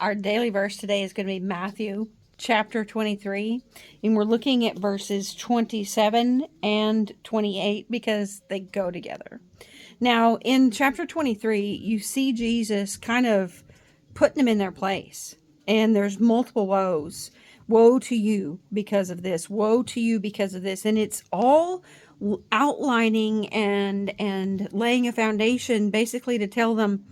Our daily verse today is going to be Matthew chapter 23, and we're looking at verses 27 and 28 because they go together. Now, in chapter 23, you see Jesus kind of putting them in their place, and there's multiple woes. Woe to you because of this. Woe to you because of this. And it's all outlining and laying a foundation basically to tell them,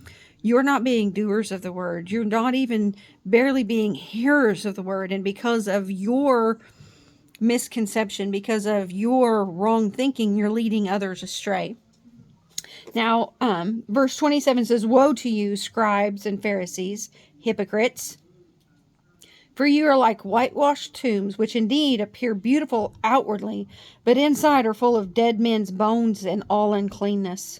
you're not being doers of the word. You're not even barely being hearers of the word. And because of your misconception, because of your wrong thinking, you're leading others astray. Now, verse 27 says, "Woe to you, scribes and Pharisees, hypocrites! For you are like whitewashed tombs, which indeed appear beautiful outwardly, but inside are full of dead men's bones and all uncleanness.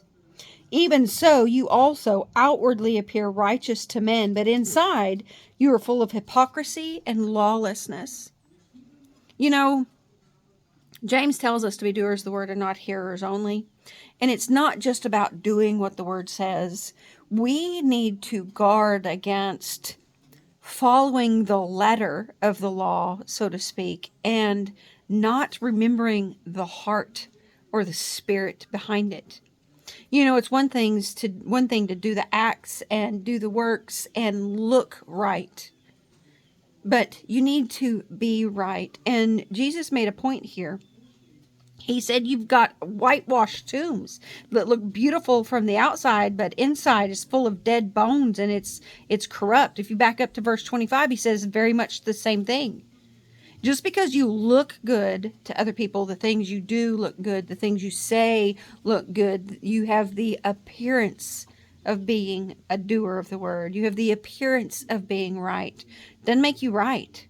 Even so, you also outwardly appear righteous to men, but inside you are full of hypocrisy and lawlessness." You know, James tells us to be doers of the word and not hearers only. And it's not just about doing what the word says. We need to guard against following the letter of the law, so to speak, and not remembering the heart or the spirit behind it. You know, it's one thing to do the acts and do the works and look right, but you need to be right. And Jesus made a point here. He said you've got whitewashed tombs that look beautiful from the outside, but inside is full of dead bones and it's corrupt. If you back up to verse 25, he says very much the same thing. Just because you look good to other people, the things you do look good, the things you say look good, you have the appearance of being a doer of the word. You have the appearance of being right. Doesn't make you right.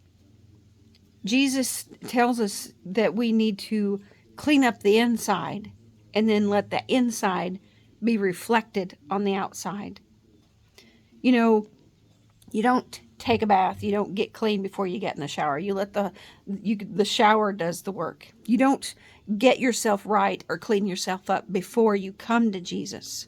Jesus tells us that we need to clean up the inside and then let the inside be reflected on the outside. You know, you don't take a bath, you don't get clean before you get in the shower. You let the shower does the work. You don't get yourself right or clean yourself up before you come to Jesus.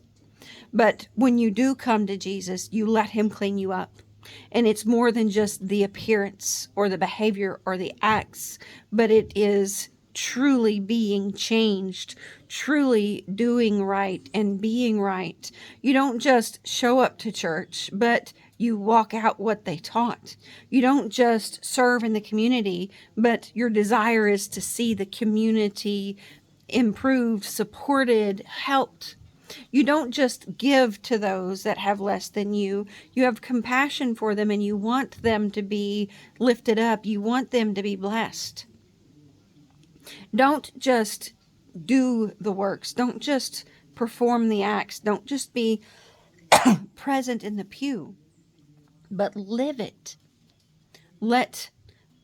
But when you do come to Jesus, you let him clean you up. And it's more than just the appearance or the behavior or the acts, but it is truly being changed, truly doing right and being right. You don't just show up to church, but you walk out what they taught. You don't just serve in the community, but your desire is to see the community improved, supported, helped. You don't just give to those that have less than you. You have compassion for them and you want them to be lifted up. You want them to be blessed. Don't just do the works. Don't just perform the acts. Don't just be present in the pew, but live it. Let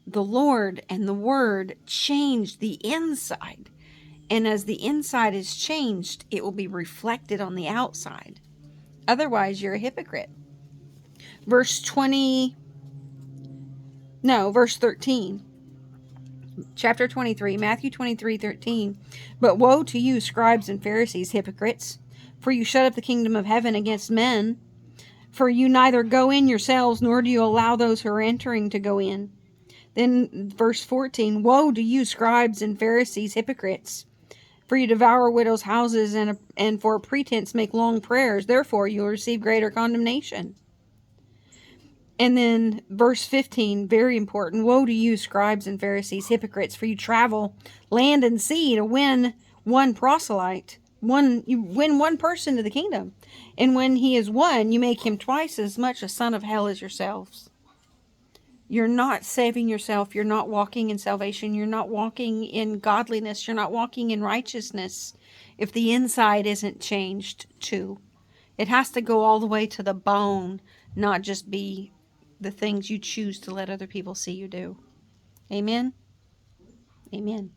the Lord and the Word change the inside. And as the inside is changed, it will be reflected on the outside. Otherwise, you're a hypocrite. Verse 13. Chapter 23, Matthew 23:13. "But woe to you, scribes and Pharisees, hypocrites! For you shut up the kingdom of heaven against men. For you neither go in yourselves, nor do you allow those who are entering to go in." Then verse 14, "Woe to you, scribes and Pharisees, hypocrites! For you devour widows' houses and for a pretense make long prayers. Therefore you will receive greater condemnation." And then verse 15, very important. "Woe to you, scribes and Pharisees, hypocrites! For you travel land and sea to win one proselyte. You win one person to the kingdom. And when he is won, you make him twice as much a son of hell as yourselves." You're not saving yourself. You're not walking in salvation. You're not walking in godliness. You're not walking in righteousness if the inside isn't changed too. It has to go all the way to the bone, not just be the things you choose to let other people see you do. Amen? Amen.